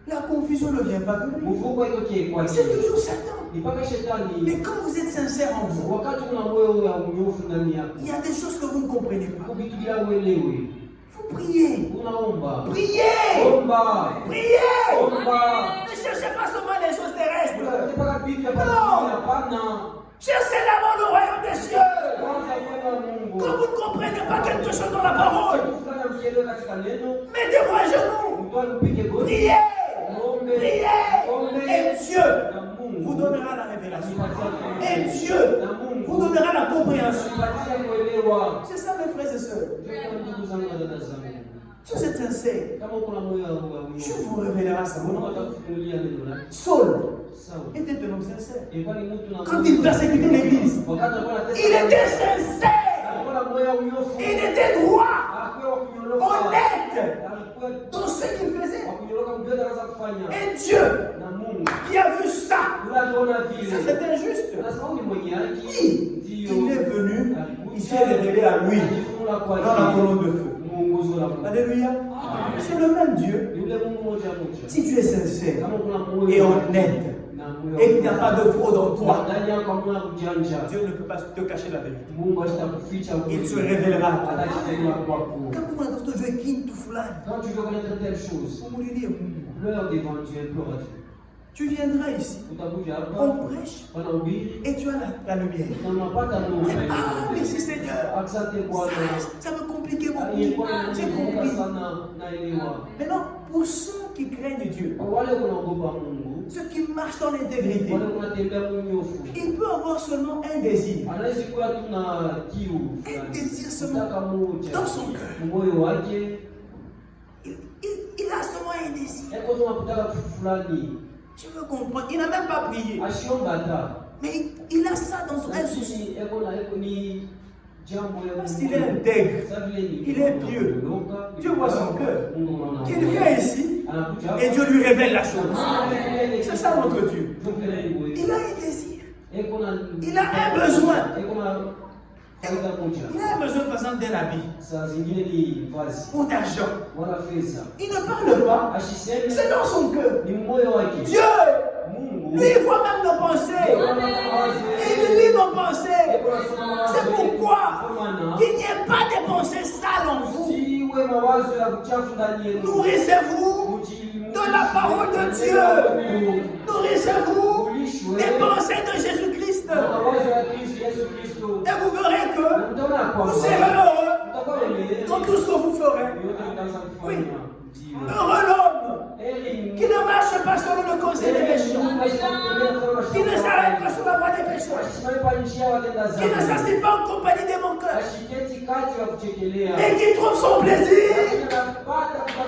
La confusion ne vient pas de lui. C'est toujours Satan. Mais quand vous êtes sincère en vous, il y a des choses que vous ne comprenez pas. Vous priez. Priez. Priez. Ne cherchez pas seulement les choses terrestres. Non. Cherchez d'abord le royaume des cieux. Quand vous ne comprenez pas quelque chose dans la parole, mettez-vous à genoux. Priez. Priez. Et Dieu vous donnera la révélation. Et Dieu vous donnera la compréhension. C'est ça, mes frères et sœurs. Si vous êtes sincère, Dieu vous révélera sa volonté. Saul était un homme sincère. Quand il persécutait l'église, il était sincère. Il était droit, honnête dans ce qu'il faisait. Et Dieu qui a vu ça, ça c'est injuste. Il est venu, il s'est révélé à lui dans la colonne de feu. Alléluia. C'est le même Dieu. Si tu es sincère et honnête et qu'il n'y a pas de fraude en toi, Dieu ne peut pas te cacher la vérité. Il se révélera. Quand vous entendez Dieu qui te foulane, quand tu veux connaître telle chose, pleure devant Dieu, pleure à Dieu. Tu viendras ici, on prêche et tu as la lumière. Ah, merci Seigneur. Ça me compliquait beaucoup. J'ai compris. Maintenant, pour ceux qui craignent Dieu, ceux qui marchent dans l'intégrité, il peut avoir seulement un désir. Un désir seulement dans son cœur. Il a seulement un désir. Tu veux comprendre, il n'a même pas prié. Mais il a ça dans son souci. Parce qu'il est intègre, il est pieux. Dieu voit son cœur. Qu'il vient ici et Dieu lui révèle la chose. C'est ça notre Dieu. Il a un désir. Il a un besoin. Il a besoin par exemple d'un habit ou d'argent. Il ne parle pas. C'est dans son cœur. Dieu, lui, il voit même nos pensées. Il lit nos pensées. C'est pourquoi qu'il n'y ait pas de pensées sales en vous. Nourrissez-vous de la parole de Dieu. Nourrissez-vous des pensées de Jésus-Christ. Et vous verrez que vous serez heureux dans tout ce que vous ferez. Oui. Heureux l'homme qui ne marche pas selon le conseil des méchants, qui ne s'arrête pas sur la voie des pécheurs, qui ne s'assied pas en compagnie des manqueurs, mais qui trouve son plaisir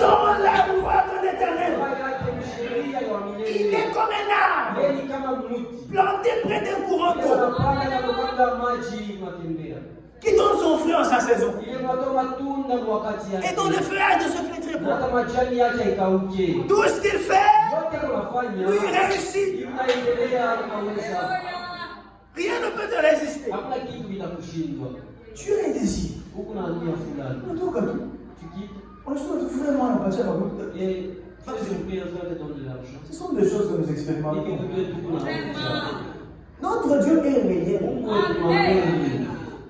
dans la loi de l'Éternel. Il est comme un arbre planté près d'un courant d'eau qui donne son fruit en sa saison et dont le feuillage ne se flétrit pas. Tout ce qu'il fait, lui réussit. Rien ne peut te résister. Tu as un désir. En tout cas, on se trouve vraiment à la partie de la route. Ce sont des choses que nous expérimentons. Notre Dieu est réel.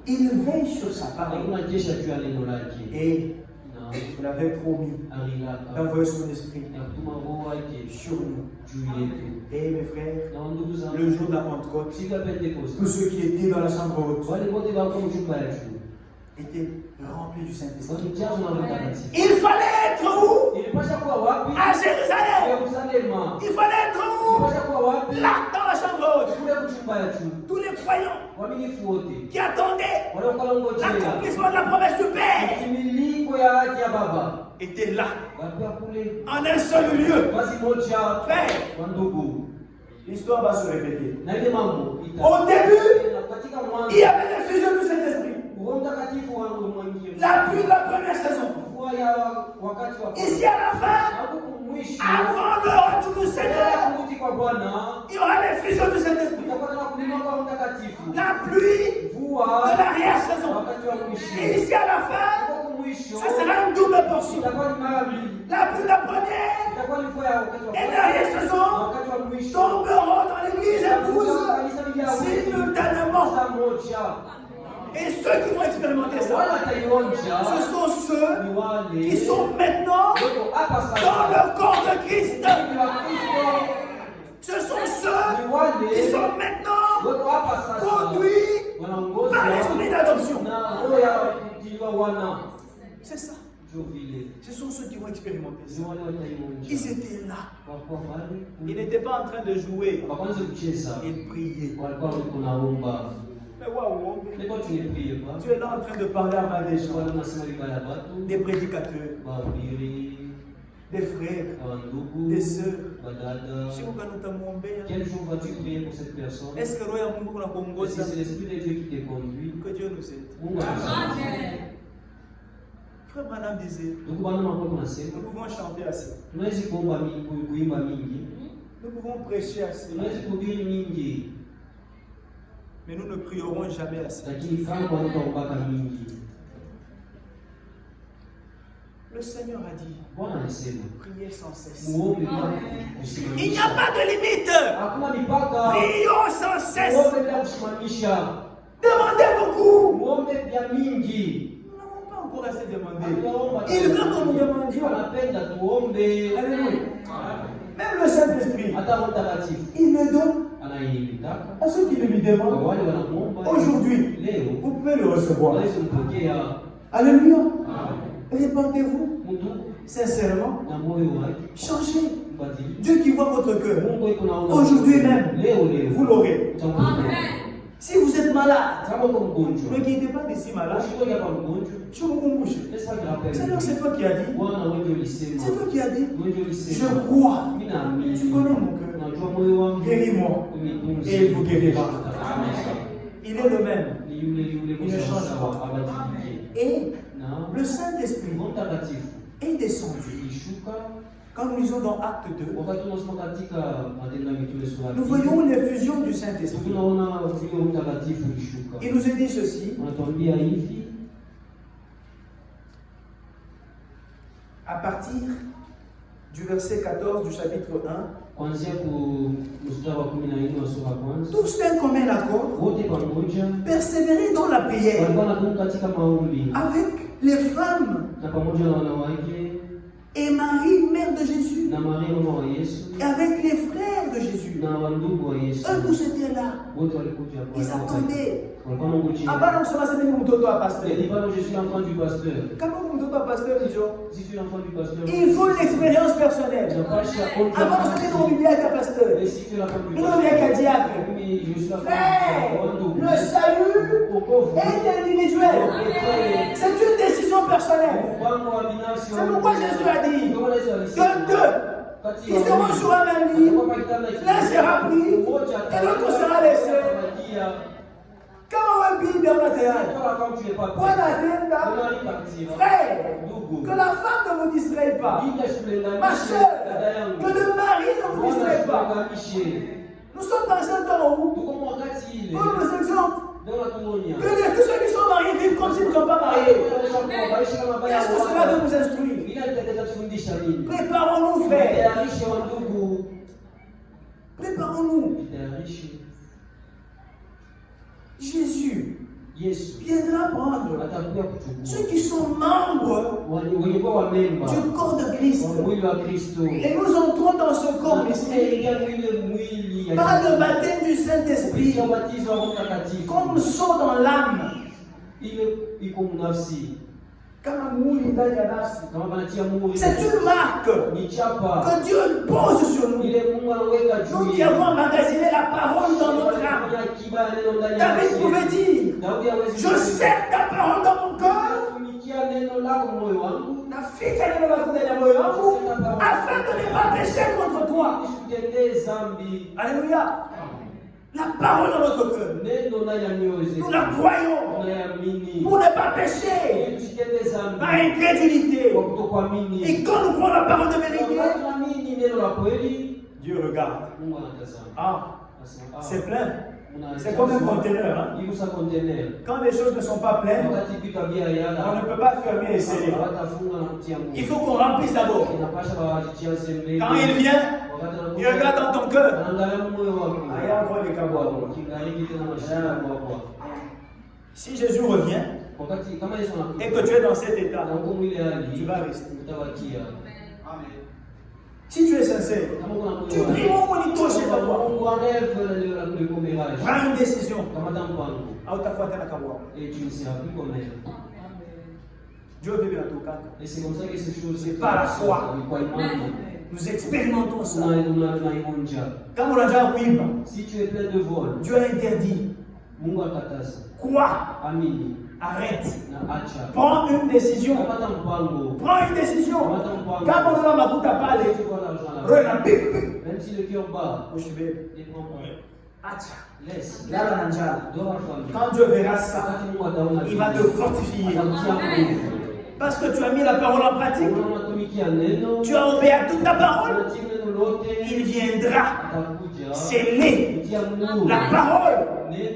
Il veille sur sa parole. Et il avait promis d'envoyer son esprit sur nous. Et mes frères, le jour de la Pentecôte, tous ceux qui étaient dans la chambre haute étaient remplis du Saint-Esprit. Il fallait être où? À Jérusalem. Il fallait être où? Là, dans la chambre haute. Tous les croyants qui attendaient l'accomplissement de la promesse du Père étaient là, en un seul lieu. Frère, l'histoire va se répéter. Au début, il y avait des fusions du Saint-Esprit. La pluie de la première saison. Ici à la fin, avant le retour du Seigneur, il y aura l'effusion du Saint-Esprit. La pluie de l'arrière-saison. Et ici à la fin, ça sera une double portion. La pluie de la première et l'arrière-saison tomberont dans l'église épouse simultanément. Et ceux qui vont expérimenter ça, ce sont ceux qui sont maintenant dans le corps de Christ. Ce sont ceux qui sont maintenant conduits par l'esprit d'adoption. C'est ça. Ce sont ceux qui vont expérimenter ça. Ils étaient là. Ils n'étaient pas en train de jouer et de prier. Mais waouh, mais quand tu ne pries pas, tu es là en train de parler à des gens, des prédicateurs, des frères, des sœurs. Quel jour vas-tu prier pour cette personne? Est-ce que c'est l'Esprit de Dieu qui te conduit? Que Dieu nous aide. Amen. Frère Branham disait, nous pouvons chanter assez. Nous pouvons prêcher assez. Mais nous ne prierons jamais assez. Le Seigneur a dit, priez sans cesse. Il n'y a pas de limite. Prions sans cesse. Demandez beaucoup. Nous n'avons pas encore assez demandé. Il veut que nous demandions. Alléluia. Même le Saint-Esprit, il le donne à ceux qui lui demandent. Aujourd'hui, vous pouvez le recevoir. Alléluia. Répandez-vous sincèrement. Changez. Dieu qui voit votre cœur. Aujourd'hui même, vous l'aurez. Si vous êtes malade, ne quittez pas d'ici malade. Seigneur, c'est toi qui as dit. C'est toi qui as dit. Je crois. Tu connais mon cœur. Guéris-moi. Et il vous guérira. Il est le même. Il ne change pas. Et le Saint-Esprit est descendu. Quand nous lisons dans Acte 2, nous voyons l'effusion du Saint-Esprit. Il nous est dit ceci. À partir du verset 14 du chapitre 1, tous d'un commun accord, persévérer dans la prière avec les femmes et Marie, mère de Jésus, et avec les frères de Jésus. Eux tous étaient là. Ils attendaient. Avant, je suis l'enfant du pasteur. Comment vous êtes pasteur, si tu es l'enfant du pasteur, il faut l'expérience personnelle. Avant, je suis dans le bibliothèque à pasteur. Il y a diacre. Frère, le salut est individuel. C'est une décision personnelle. C'est pourquoi Jésus a dit que deux qui seront sur un même lit, l'un sera pris et l'autre sera laissé. Comment on vit dans la terre? Frère, que la femme ne vous distraie pas. Ma soeur, que le mari ne vous distraie pas. Nous sommes dans un temps où on nous exhorte que tous ceux qui sont mariés vivent comme s'ils ne sont pas mariés. Qu'est-ce que cela veut nous instruire? Préparons-nous, frère. Préparons-nous. Jésus viendra prendre ceux qui sont membres du corps de Christ. Et nous entrons dans ce corps mystique par le baptême du Saint-Esprit, comme sang dans l'âme. C'est une marque que Dieu pose sur nous. Nous qui avons emmagasiné la parole dans notre âme. David pouvait dire, je sers ta parole dans mon cœur, afin de ne pas pécher contre toi. Alléluia. La parole dans notre cœur, nous la croyons pour ne pas pécher par incrédulité. Et quand nous croyons la parole de vérité, Dieu regarde. Mungu anatazama. Ah, Anasema, c'est plein. una C'est comme un conteneur. Hein? Iko sa container. Quand les choses ne sont pas pleines, Wakati pika bia on yala. ne peut pas fermer et sceller. Hawatafunga na kutia Mungu. Il faut qu'on remplisse d'abord. Inapasha bawajitia sembe. Quand il vient, il regarde dans ton cœur. Anaangalia moyo wako. Ah, il y a encore des cabots. Kingariki tena mashaka kwa. Si Jésus revient Wakati kama Yesu anakuja. et que tu es dans cet état, Na ngumu ile hali. tu vas rester. Utabakia. Si tu es sincère, Kama kuna tu pries Mungu nitoshe kabwa. Mungu anayefanya leo la kulikomeraje. Prends une décision. Kama tampango. Hautafuata na kabwa. Et tu ne seras plus comme elle. Dieu veut bien tout cas. Et c'est comme ça que ces choses. C'est par la foi. Nous expérimentons ça. Quand on a déjà kuimba, Si tu es plein de vol, Dieu a interdit. Mungu akataza. Quoi? Amini. Arrête. Na acha. Prends une décision. Kamata mpango. Prends une décision. Kamata mpango. Quand on a ma goutte à parler, Tu vois l'argent là. Rena big. Même si le cœur bat, Ushibebe. ne prends pas. Acha. Laisse. Lala na njala. Dois famille. Quand Dieu verra ça, Wakati Mungu ataona il va te fortifier. atakutia nguvu. Parce que tu as mis la parole en pratique. Unatumikia neno. Tu as obéi à toute ta parole. Unatii neno lote. Il viendra Atakuja. sceller Kutia nguvu. la parole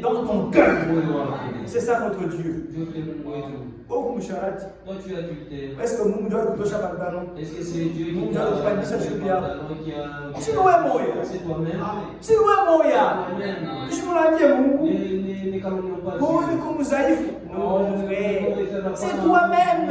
dans ton cœur. Moyo wako. C'est ça notre Dieu. Dieu fait Mungu wetu. Oh, msharati. Toi tu es adultère. Est-ce que Mungu doit kutosha pantano? Est-ce que c'est Dieu Mungu qui t'a doit kupandisha fait shughuli yako? pantalon qui a... Si wewe moyo. C'est toi-même. Si wewe moya. Toi-même. Tushimulaje Mungu. Ne calomnions pas Mungu Dieu. ni kumzaifu. Non, frère. C'est toi-même.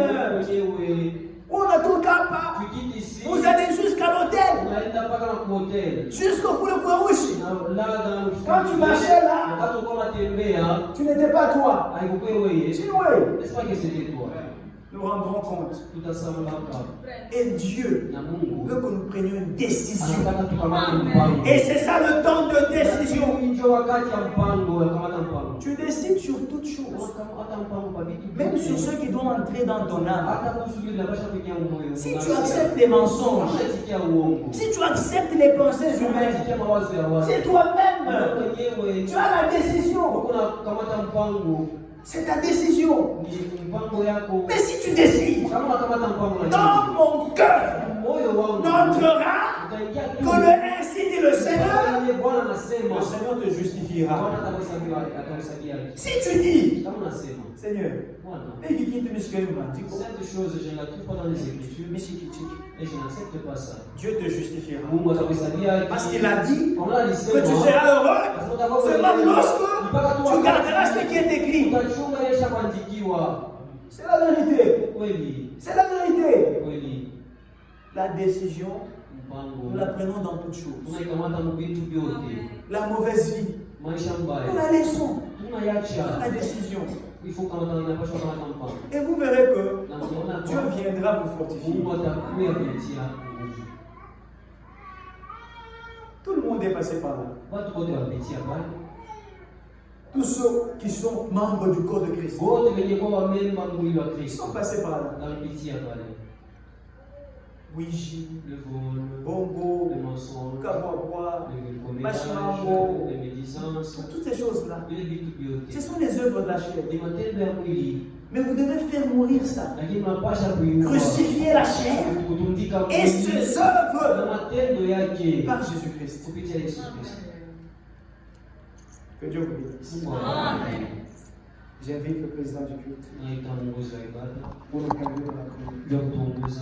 Wewe. On a tout capa. Tu quittes ici. Vous allez jusqu'à l'hôtel. Unaenda mpaka na kuhotel. Jusqu'au kule kweushi. Na là dans Quand tu marchais là, wakati uko unatembea, tu n'étais pas toi. haikuwa wewe. C'est wewe. N'est-ce pas que c'était toi? Nous rendrons compte. Tutasema hapa. Et Dieu Na Mungu. veut que nous prenions une décision. Anataka tukamate mpango. Et c'est ça le temps de décision. Ndio wakati ya mpango, ya kamata mpango. Tu décides sur toutes choses. Hata mpango kwa vitu. Même sur ceux qui doivent entrer dans ton âme. Hata kuhusu vile vinapaswa kuingia moyo. Si tu acceptes les mensonges, Unasikia uongo. si tu acceptes les pensées humaines, Unasikia mawazo ya watu. c'est toi-même. Mwenyewe. Tu as la décision. Kuna kamata mpango. C'est ta décision. Ni mpango yako. Mais si tu décides, Kama unakamata mpango na dans mon cœur, moyo wangu. n'entrera Utaingia que le ainsi dit le Seigneur. Bwana anasema. Le Seigneur te justifiera. Bwana atakusaidia. Si tu dis, Kama unasema. Seigneur, Bwana. hiki kitu mishikeni Cette chose, je ne la trouve pas dans les Écritures. mishikitiki, Et je n'accepte pas ça. Dieu te justifiera. Mungu atakusaidia. Parce qu'il a dit On a que tu seras heureux seulement lorsque tu garderas ce qui est écrit. utachunga yesha kuandikiwa. C'est la vérité. Kweli. C'est la vérité. Kweli. La décision, Mpango. nous la prenons dans toutes choses. Tunaikamata mvitu vyote. La mauvaise vie, Maisha nous mbaya. la laissons. Tunayacha. La décision. Il faut kamata inapaswa kamata mpango. Et vous verrez que Na tunaona Dieu viendra vous fortifier. Mungu atakuwa kutia nguvu. Tout le monde est passé par là. Watu wote wamepitia pale. Tous ceux qui sont membres du corps de Christ, Wote wenye kwa wamemba mwili wa ils Kristo. sont passés par là. Wamepitia pale. Ouija, Le vol, bongo, le mensonge, kabois, le commérage, Machinambo. les médisances, toutes ces choses-là. vile vitu vyote. Ce sont les œuvres de la chair. Ni matendo ya mwili, Mais vous devez faire mourir ça. lakini mnapasha kuiua. Crucifier la chair Kutundika et mwili ses na œuvres matendo yake par Jésus-Christ. kupitia Yesu Kristo. Que Dieu vous bénisse. Mungu awabariki. J'invite le président du culte Naita mwongozi wa ibada pour nous conduire dans la prière. ndio kutuongoza.